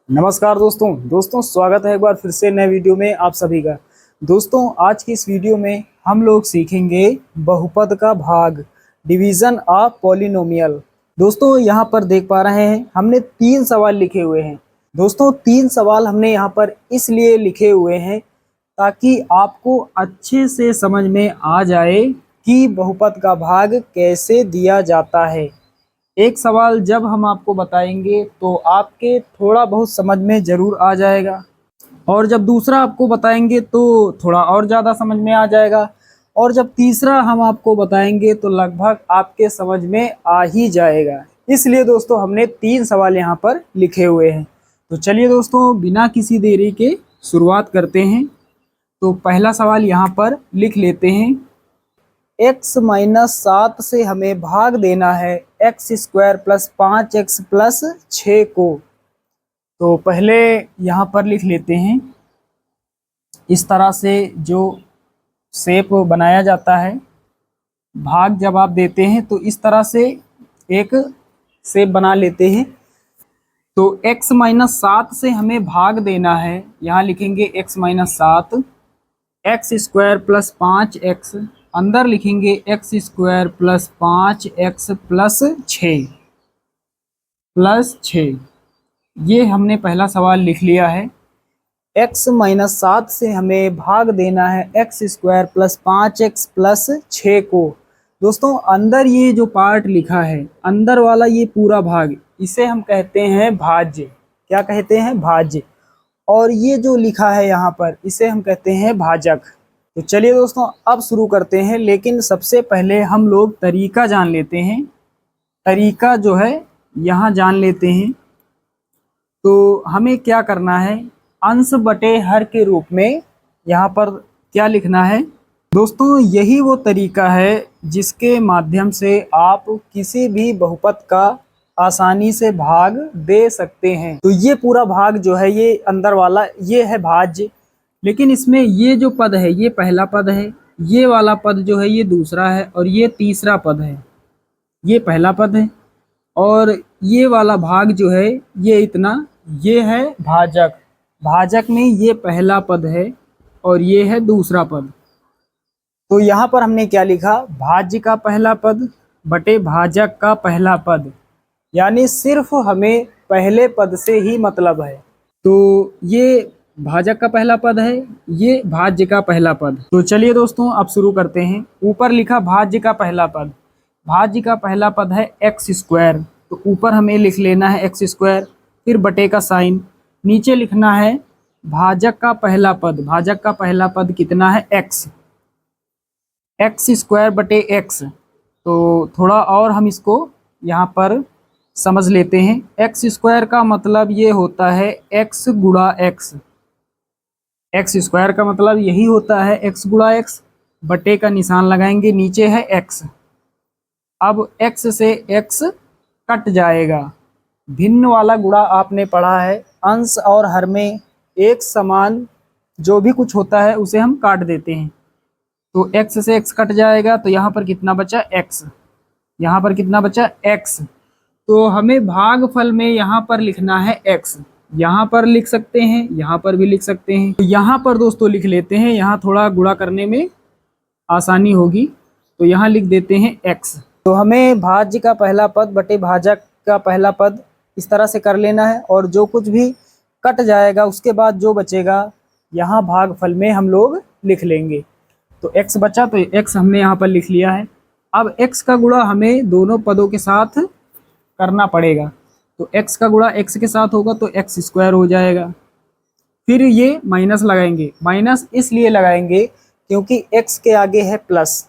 नमस्कार दोस्तों स्वागत है एक बार फिर से नए वीडियो में आप सभी का। दोस्तों आज की इस वीडियो में हम लोग सीखेंगे बहुपद का भाग, डिवीजन ऑफ पॉलिनोमियल। दोस्तों यहाँ पर देख पा रहे हैं हमने 3 सवाल लिखे हुए हैं। दोस्तों 3 सवाल हमने यहाँ पर इसलिए लिखे हुए हैं ताकि आपको अच्छे से समझ में आ जाए कि बहुपद का भाग कैसे दिया जाता है। एक सवाल जब हम आपको बताएंगे तो आपके थोड़ा बहुत समझ में ज़रूर आ जाएगा, और जब दूसरा आपको बताएंगे तो थोड़ा और ज़्यादा समझ में आ जाएगा, और जब तीसरा हम आपको बताएंगे तो लगभग आपके समझ में आ ही जाएगा। इसलिए दोस्तों हमने 3 सवाल यहाँ पर लिखे हुए हैं। तो चलिए दोस्तों बिना किसी देरी के शुरुआत करते हैं। तो पहला सवाल यहाँ पर लिख लेते हैं। x-7 से हमें भाग देना है x² + 5x + 6 को। तो पहले यहाँ पर लिख लेते हैं। इस तरह से जो शेप बनाया जाता है, भाग जब आप देते हैं तो इस तरह से एक शेप बना लेते हैं। तो x-7 से हमें भाग देना है, यहाँ लिखेंगे x-7, x² + 5x, अंदर लिखेंगे x² + 5x + 6 ये हमने पहला सवाल लिख लिया है। x-7 से हमें भाग देना है x² + 5x + 6 को। दोस्तों अंदर ये जो पार्ट लिखा है, अंदर वाला ये पूरा भाग, इसे हम कहते हैं भाज्य। क्या कहते हैं? भाज्य। और ये जो लिखा है यहाँ पर, इसे हम कहते हैं भाजक। तो चलिए दोस्तों अब शुरू करते हैं, लेकिन सबसे पहले हम लोग तरीका जान लेते हैं। तरीका जो है यहाँ जान लेते हैं। तो हमें क्या करना है, अंश बटे हर के रूप में यहाँ पर क्या लिखना है। दोस्तों यही वो तरीका है जिसके माध्यम से आप किसी भी बहुपद का आसानी से भाग दे सकते हैं। तो ये पूरा भाग जो है, ये अंदर वाला ये है भाज्य, लेकिन इसमें ये जो पद है ये पहला पद है, ये वाला पद जो है ये दूसरा है, और ये तीसरा पद है, ये पहला पद है, और ये वाला भाग जो है ये इतना, ये है भाजक। भाजक में ये पहला पद है और ये है दूसरा पद। तो यहाँ पर हमने क्या लिखा, भाज्य का पहला पद बटे भाजक का पहला पद, यानी सिर्फ हमें पहले पद से ही मतलब है। तो ये भाजक का पहला पद है, ये भाज्य का पहला पद। तो चलिए दोस्तों अब शुरू करते हैं। ऊपर लिखा भाज्य का पहला पद, भाज्य का पहला पद है x²। तो ऊपर हमें लिख लेना है x², फिर बटे का साइन, नीचे लिखना है भाजक का पहला पद। भाजक का पहला पद कितना है? x, x² बटे x। तो थोड़ा और हम इसको यहाँ पर समझ लेते हैं। x² का मतलब ये होता है x गुणा x, x² का मतलब यही होता है x गुणा x, बटे का निशान लगाएंगे, नीचे है x। अब x से x कट जाएगा। भिन्न वाला गुणा आपने पढ़ा है, अंश और हर में एक समान जो भी कुछ होता है उसे हम काट देते हैं। तो x से x कट जाएगा, तो यहाँ पर कितना बचा? x। यहाँ पर कितना बचा? x। तो हमें भागफल में यहाँ पर लिखना है x। यहाँ पर लिख सकते हैं, यहाँ पर भी लिख सकते हैं। तो यहाँ पर दोस्तों लिख लेते हैं, यहाँ थोड़ा गुणा करने में आसानी होगी, तो यहाँ लिख देते हैं x। तो हमें भाज्य का पहला पद बटे भाजक का पहला पद इस तरह से कर लेना है, और जो कुछ भी कट जाएगा उसके बाद जो बचेगा यहाँ भागफल में हम लोग लिख लेंगे। तो x बचा, तो x हमने यहाँ पर लिख लिया है। अब x का गुणा हमें दोनों पदों के साथ करना पड़ेगा। तो x का गुणा x के साथ होगा तो x² हो जाएगा। फिर ये माइनस लगाएंगे, माइनस इसलिए लगाएंगे क्योंकि x के आगे है प्लस,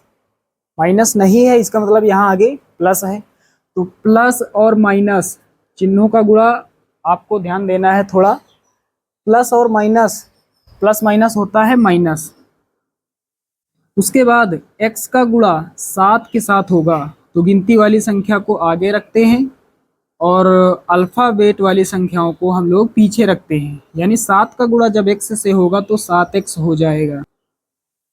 माइनस नहीं है, इसका मतलब यहाँ आगे प्लस है। तो प्लस और माइनस चिन्हों का गुणा आपको ध्यान देना है थोड़ा। प्लस और माइनस, प्लस माइनस होता है माइनस। उसके बाद x का गुणा 7 के साथ होगा, तो गिनती वाली संख्या को आगे रखते हैं और अल्फ़ाबेट वाली संख्याओं को हम लोग पीछे रखते हैं, यानी 7 का गुणा जब x से होगा तो 7x हो जाएगा।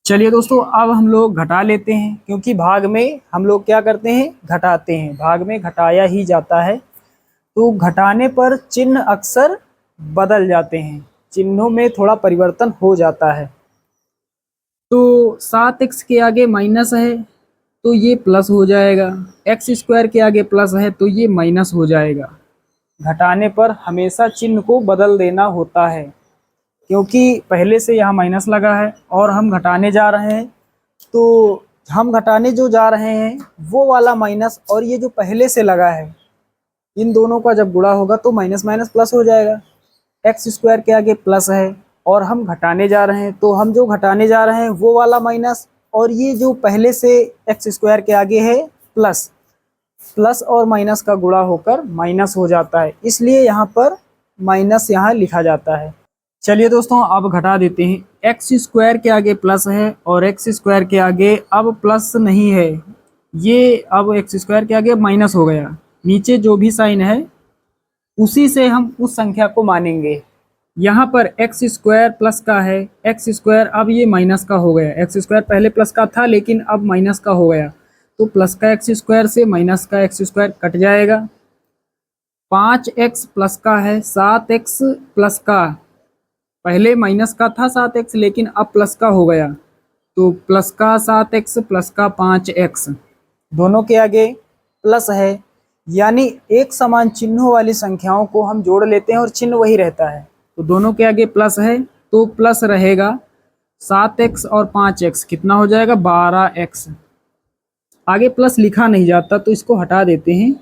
चलिए दोस्तों अब हम लोग घटा लेते हैं, क्योंकि भाग में हम लोग क्या करते हैं? घटाते हैं। भाग में घटाया ही जाता है। तो घटाने पर चिन्ह अक्सर बदल जाते हैं, चिन्हों में थोड़ा परिवर्तन हो जाता है। तो 7x के आगे माइनस है तो ये प्लस हो जाएगा, एक्स स्क्वायर के आगे प्लस है तो ये माइनस हो जाएगा। घटाने पर हमेशा चिन्ह को बदल देना होता है, क्योंकि पहले से यहाँ माइनस लगा है और हम घटाने जा रहे हैं, तो हम घटाने जो जा रहे हैं वो वाला माइनस और ये जो पहले से लगा है, इन दोनों का जब गुणा होगा तो माइनस माइनस प्लस हो जाएगा। एक्स स्क्वायर के आगे प्लस है और हम घटाने जा रहे हैं, तो हम जो घटाने जा रहे हैं वो वाला माइनस और ये जो पहले से एक्स स्क्वायर के आगे है प्लस, प्लस और माइनस का गुणा होकर माइनस हो जाता है, इसलिए यहाँ पर माइनस यहाँ लिखा जाता है। चलिए दोस्तों अब घटा देते हैं। एक्स स्क्वायर के आगे प्लस है और एक्स स्क्वायर के आगे अब प्लस नहीं है, ये अब एक्स स्क्वायर के आगे माइनस हो गया। नीचे जो भी साइन है उसी से हम उस संख्या को मानेंगे। यहाँ पर एक्स स्क्वायर प्लस का है, एक्स स्क्वायर अब ये माइनस का हो गया। एक्स स्क्वायर पहले प्लस का था लेकिन अब माइनस का हो गया, तो प्लस का एक्स स्क्वायर से माइनस का एक्स स्क्वायर कट जाएगा। 5x प्लस का है, 7x प्लस का, पहले माइनस का था 7x लेकिन अब प्लस का हो गया, तो प्लस का 7x प्लस का 5x, दोनों के आगे प्लस है, यानी एक समान चिन्हों वाली संख्याओं को हम जोड़ लेते हैं और चिन्ह वही रहता है। तो दोनों के आगे प्लस है तो प्लस रहेगा, 7x और 5x कितना हो जाएगा 12x। आगे प्लस लिखा नहीं जाता तो इसको हटा देते हैं,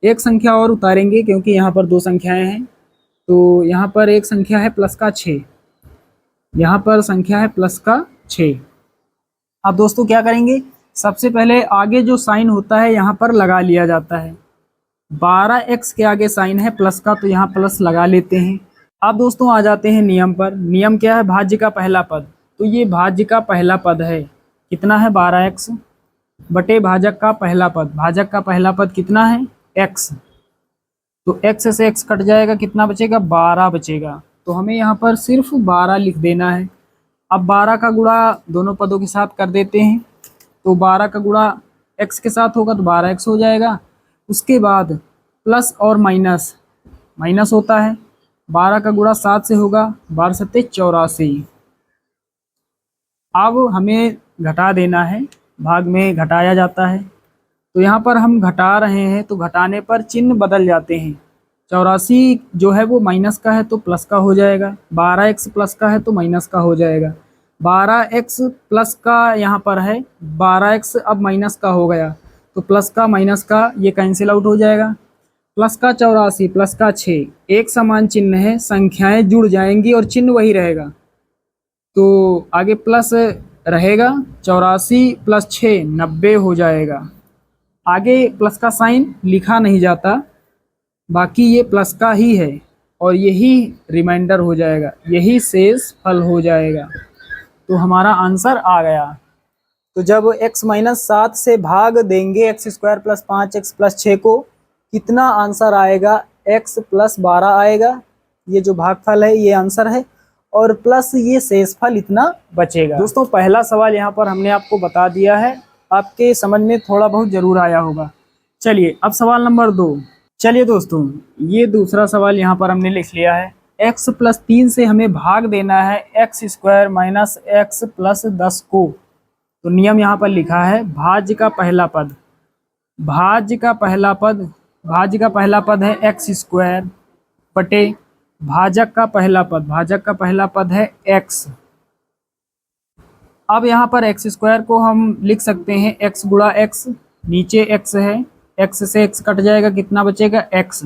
एक संख्या और उतारेंगे क्योंकि यहाँ पर दो संख्याएं हैं। तो यहाँ पर एक संख्या है प्लस का 6, यहाँ पर संख्या है प्लस का 6। अब दोस्तों क्या करेंगे, सबसे पहले आगे जो साइन होता है यहाँ पर लगा लिया जाता है। 12x के आगे साइन है प्लस का तो यहाँ प्लस लगा लेते हैं। अब दोस्तों आ जाते हैं नियम पर। नियम क्या है, भाज्य का पहला पद, तो ये भाज्य का पहला पद है, कितना है 12x बटे भाजक का पहला पद। भाजक का पहला पद कितना है x, तो x से x कट जाएगा, कितना बचेगा 12 बचेगा। तो हमें यहाँ पर सिर्फ 12 लिख देना है। अब 12 का गुणा दोनों पदों के साथ कर देते हैं, तो 12 का गुणा x के साथ होगा तो 12x हो जाएगा। उसके बाद प्लस और माइनस, माइनस होता है, 12 का गुणा 7 से होगा, 12 सत्ते 84। अब हमें घटा देना है, भाग में घटाया जाता है, तो यहाँ पर हम घटा रहे हैं तो घटाने पर चिन्ह बदल जाते हैं। 84 जो है वो माइनस का है तो प्लस का हो जाएगा, 12x प्लस का है तो माइनस का हो जाएगा। 12x प्लस का यहाँ पर है, 12x अब माइनस का हो गया तो प्लस का माइनस का ये कैंसिल आउट हो जाएगा। प्लस का 84 प्लस का 6, एक समान चिन्ह है, संख्याएं जुड़ जाएंगी और चिन्ह वही रहेगा, तो आगे प्लस रहेगा, 84 प्लस 6 90 हो जाएगा। आगे प्लस का साइन लिखा नहीं जाता, बाकी ये प्लस का ही है और यही रिमाइंडर हो जाएगा, यही शेष फल हो जाएगा। तो हमारा आंसर आ गया। तो जब x माइनस 7 से भाग देंगे x square plus 5x plus 6 को, कितना आंसर आएगा, x प्लस 12 आएगा। ये जो भागफल है ये आंसर है और प्लस ये शेषफल इतना बचेगा। दोस्तों पहला सवाल यहाँ पर हमने आपको बता दिया है, आपके समझ में थोड़ा बहुत जरूर आया होगा। चलिए अब सवाल नंबर 2। चलिए दोस्तों ये दूसरा सवाल यहाँ पर हमने लिख लिया है। x प्लस 3 से हमें भाग देना है x square minus x plus 10 को। तो नियम यहाँ पर लिखा है, भाज्य का पहला पद, भाज्य का पहला पद, भाज्य का पहला पद है एक्स स्क्वायर बटे भाजक का पहला पद, भाजक का पहला पद है x। अब यहाँ पर एक्स स्क्वायर को हम लिख सकते हैं x गुणा x, नीचे x है, x से x कट जाएगा, कितना बचेगा x,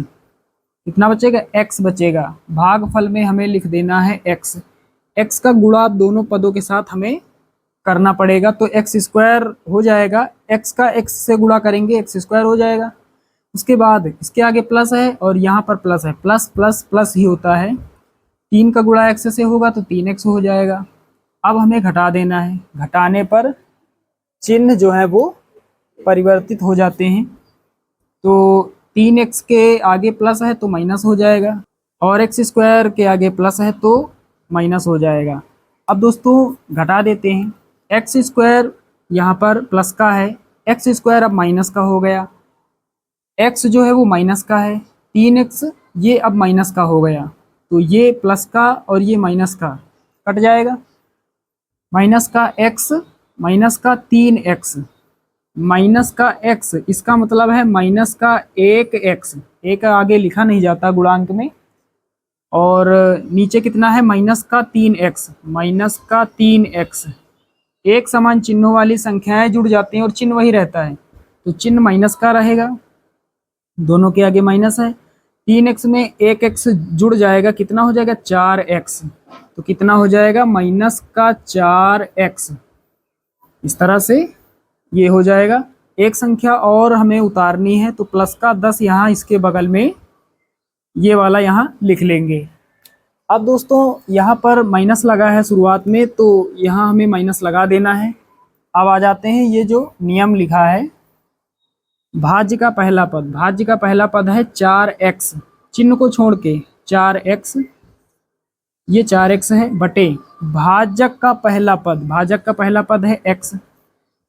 कितना बचेगा x बचेगा। भागफल में हमें लिख देना है x, x का गुणा दोनों पदों के साथ हमें करना पड़ेगा, तो एक्स स्क्वायर हो जाएगा, x का x से गुणा करेंगे एक्स स्क्वायर हो जाएगा। उसके बाद इसके आगे प्लस है और यहाँ पर प्लस है, प्लस प्लस प्लस ही होता है, 3 का गुणा x से होगा तो 3x हो जाएगा। अब हमें घटा देना है, घटाने पर चिन्ह जो है वो परिवर्तित हो जाते हैं, तो 3x के आगे प्लस है तो माइनस हो जाएगा और एक्स स्क्वायर के आगे प्लस है तो माइनस हो जाएगा। अब दोस्तों घटा देते हैं, एक्स स्क्वायर यहाँ पर प्लस का है, एक्स स्क्वायर अब माइनस का हो गया, x जो है वो माइनस का है, 3x ये अब माइनस का हो गया, तो ये प्लस का और ये माइनस का कट जाएगा। माइनस का x माइनस का 3x माइनस का x, इसका मतलब है माइनस का 1x, एक आगे लिखा नहीं जाता गुणांक में। और नीचे कितना है, माइनस का 3x, माइनस का 3x। एक समान चिन्हों वाली संख्याएं जुड़ जाती हैं और चिन्ह वही रहता है, तो चिन्ह माइनस का रहेगा, दोनों के आगे माइनस है। 3x में 1x जुड़ जाएगा, कितना हो जाएगा 4x, तो कितना हो जाएगा माइनस का 4x। इस तरह से ये हो जाएगा। एक संख्या और हमें उतारनी है, तो प्लस का 10 यहाँ इसके बगल में ये वाला यहाँ लिख लेंगे। अब दोस्तों यहाँ पर माइनस लगा है शुरुआत में, तो यहाँ हमें माइनस लगा देना है। अब आ जाते हैं, ये जो नियम लिखा है, भाज्य का पहला पद, भाज्य का पहला पद है 4x, चिन्ह को छोड़ के 4x, ये 4x है, बटे भाजक का पहला पद, भाजक का पहला पद है x,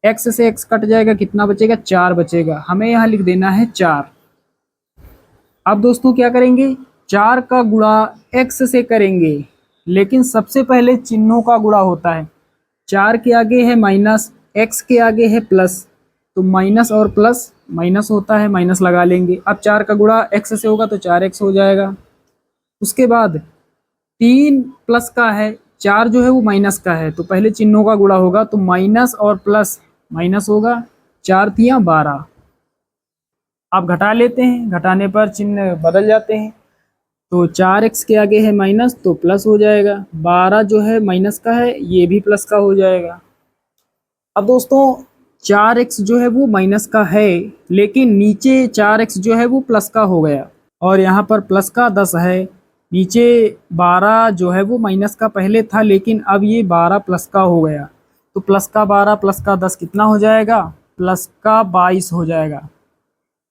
x से x कट जाएगा, कितना बचेगा 4 बचेगा, हमें यहाँ लिख देना है 4। अब दोस्तों क्या करेंगे, 4 का गुणा x से करेंगे, लेकिन सबसे पहले चिन्हों का गुणा होता है। 4 के आगे है माइनस, x के आगे है प्लस, तो माइनस और प्लस माइनस होता है, माइनस लगा लेंगे। अब 4 का गुणा x से होगा तो 4x हो जाएगा। उसके बाद 3 प्लस का है, 4 जो है वो माइनस का है, तो पहले चिन्हों का गुणा होगा, तो माइनस और प्लस माइनस होगा, 4 तिया 12। आप घटा लेते हैं, घटाने पर चिन्ह बदल जाते हैं, तो 4x के आगे है माइनस तो प्लस हो जाएगा, 12 जो है माइनस का है ये भी प्लस का हो जाएगा। अब दोस्तों 4x जो है वो माइनस का है, लेकिन नीचे 4x जो है वो प्लस का हो गया, और यहाँ पर प्लस का 10 है, नीचे 12 जो है वो माइनस का पहले था, लेकिन अब ये 12 प्लस का हो गया, तो प्लस का 12 प्लस का 10 कितना हो जाएगा, प्लस का 22 हो जाएगा।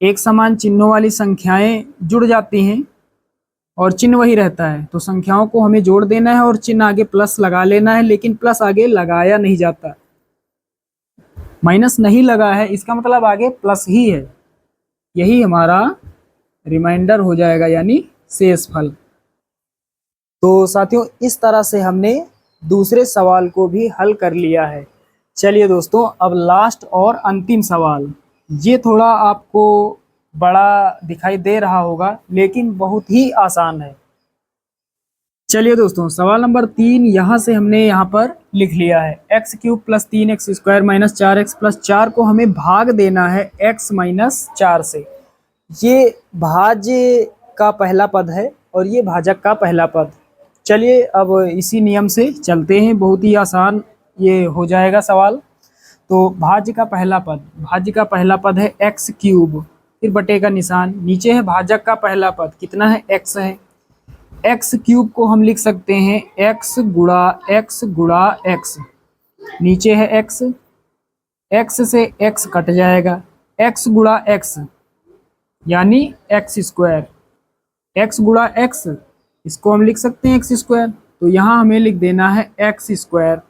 एक समान चिन्हों वाली संख्याएं जुड़ जाती हैं और चिन्ह वही रहता है, तो संख्याओं को हमें जोड़ देना है और चिन्ह आगे प्लस लगा लेना है, लेकिन प्लस आगे लगाया नहीं जाता, माइनस नहीं लगा है, इसका मतलब आगे प्लस ही है, यही हमारा रिमाइंडर हो जाएगा, यानी शेषफल। तो साथियों इस तरह से हमने दूसरे सवाल को भी हल कर लिया है। चलिए दोस्तों अब लास्ट और अंतिम सवाल, ये थोड़ा आपको बड़ा दिखाई दे रहा होगा लेकिन बहुत ही आसान है। चलिए दोस्तों सवाल नंबर 3 यहाँ से हमने यहाँ पर लिख लिया है, x cube plus 3x square minus 4x plus 4 को हमें भाग देना है x माइनस 4 से। ये भाज्य का पहला पद है और ये भाजक का पहला पद। चलिए अब इसी नियम से चलते हैं, बहुत ही आसान ये हो जाएगा सवाल। तो भाज्य का पहला पद, भाज्य का पहला पद है x क्यूब, फिर बटे का निशान, नीचे है भाजक का पहला पद, कितना है x है, x क्यूब को हम लिख सकते हैं x गुणा x, नीचे है x, x से x कट जाएगा, x गुणा x यानी x स्क्वायर, x गुणा x इसको हम लिख सकते हैं x स्क्वायर, तो यहाँ हमें लिख देना है x स्क्वायर।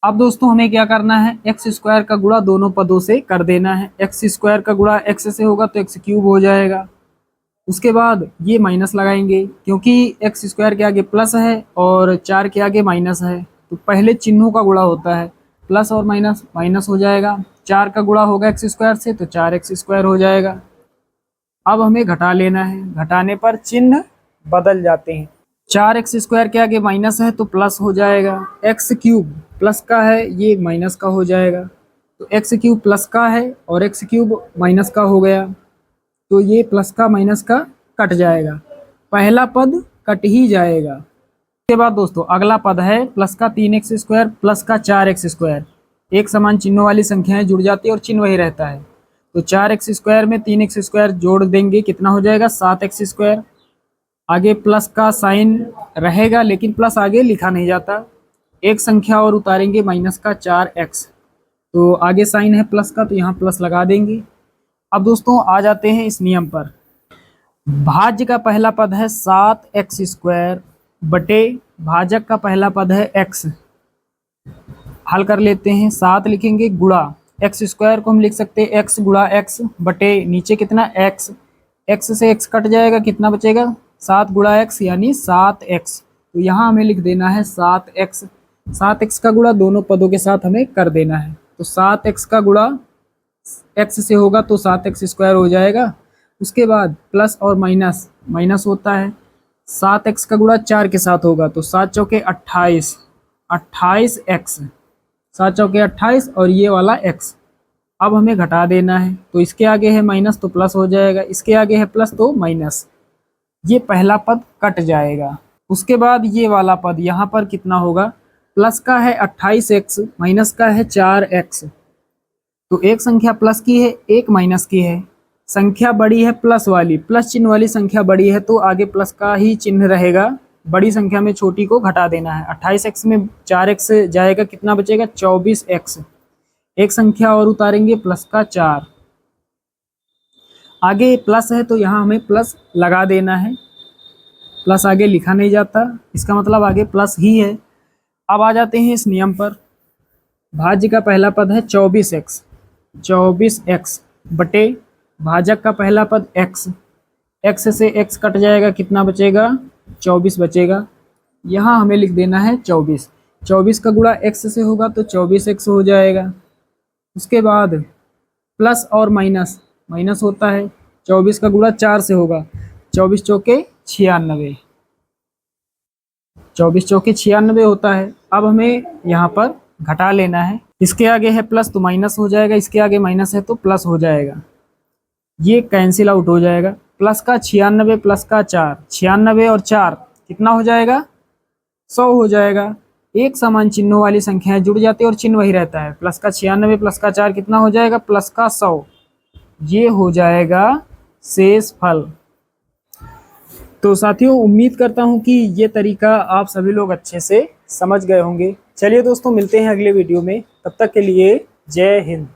अब दोस्तों हमें क्या करना है, एक्स स्क्वायर का गुणा दोनों पदों से कर देना है, एक्स स्क्वायर का गुणा एक्स से होगा तो एक्स क्यूब हो जाएगा। उसके बाद ये माइनस लगाएंगे, क्योंकि एक्स स्क्वायर के आगे प्लस है और 4 के आगे माइनस है, तो पहले चिन्हों का गुणा होता है, प्लस और माइनस माइनस हो जाएगा, 4 का गुणा होगा एक्स स्क्वायर से तो 4x स्क्वायर हो जाएगा। अब हमें घटा लेना है, घटाने पर चिन्ह बदल जाते हैं, 4x स्क्वायर के आगे माइनस है तो प्लस हो जाएगा, एक्स क्यूब प्लस का है ये माइनस का हो जाएगा, तो एक्स क्यूब प्लस का है और एक्स क्यूब माइनस का हो गया, तो ये प्लस का माइनस का कट जाएगा, पहला पद कट ही जाएगा। उसके बाद दोस्तों अगला पद है प्लस का 3x स्क्वायर प्लस का 4x स्क्वायर, एक समान चिन्हों वाली संख्याएं जुड़ जाती है और चिन्ह वही रहता है, तो 4x स्क्वायर में 3x स्क्वायर जोड़ देंगे, कितना हो जाएगा 7x स्क्वायर, आगे प्लस का साइन रहेगा लेकिन प्लस आगे लिखा नहीं जाता, एक संख्या और उतारेंगे माइनस का 4x, तो आगे साइन है प्लस का तो यहाँ प्लस लगा देंगे। अब दोस्तों आ जाते हैं इस नियम पर, भाज्य का पहला पद है 7x स्क्वायर बटे भाजक का पहला पद है x, हल कर लेते हैं, 7 लिखेंगे गुणा x स्क्वायर को हम लिख सकते हैं x गुणा x बटे नीचे कितना x, x से x कट जाएगा, कितना बचेगा 7 गुणा x यानी 7x। तो यहाँ हमें लिख देना है 7x। 7x का गुणा दोनों पदों के साथ हमें कर देना है। तो 7x का गुणा x से होगा तो 7x स्क्वायर हो जाएगा। उसके बाद प्लस और माइनस, माइनस होता है। 7x का गुणा 4 के साथ होगा तो 7 चौके 28, 28x, 7 चौके 28 और ये वाला x। अब हमें घटा देना है, तो इसके आगे है माइनस तो प्लस हो जाएगा, इसके आगे है प्लस तो माइनस। ये पहला पद कट जाएगा। उसके बाद ये वाला पद यहाँ पर कितना होगा, प्लस का है 28x, माइनस का है 4x। तो एक संख्या प्लस की है, एक माइनस की है। संख्या बड़ी है प्लस वाली, प्लस चिन्ह वाली संख्या बड़ी है तो आगे प्लस का ही चिन्ह रहेगा। बड़ी संख्या में छोटी को घटा देना है। 28x में 4x जाएगा, कितना बचेगा 24x। एक संख्या और उतारेंगे प्लस का 4। आगे प्लस है तो यहाँ हमें प्लस लगा देना है। प्लस आगे लिखा नहीं जाता, इसका मतलब आगे प्लस ही है। अब आ जाते हैं इस नियम पर। भाज्य का पहला पद है 24x, 24x बटे भाजक का पहला पद x। x से x कट जाएगा, कितना बचेगा 24 बचेगा। यहाँ हमें लिख देना है 24। 24 का गुणा x से होगा तो 24x हो जाएगा। उसके बाद प्लस और माइनस, माइनस होता है। 24 का गुणा 4 से होगा, 24 चौके 96, 24 चौके 96 होता है। अब हमें यहाँ पर घटा लेना है। इसके आगे है प्लस तो माइनस हो जाएगा, इसके आगे माइनस है तो प्लस हो जाएगा। ये कैंसिल आउट हो जाएगा। प्लस का 96 प्लस का 4, 96 और 4 कितना हो जाएगा 100 हो जाएगा। एक समान चिन्हों वाली संख्याएं जुड़ जाती है और चिन्ह वही रहता है। प्लस का 96 प्लस का 4 कितना हो जाएगा प्लस का 100। ये हो जाएगा शेष फल। तो साथियों, उम्मीद करता हूं कि ये तरीका आप सभी लोग अच्छे से समझ गए होंगे। चलिए दोस्तों, मिलते हैं अगले वीडियो में। तब तक के लिए जय हिंद।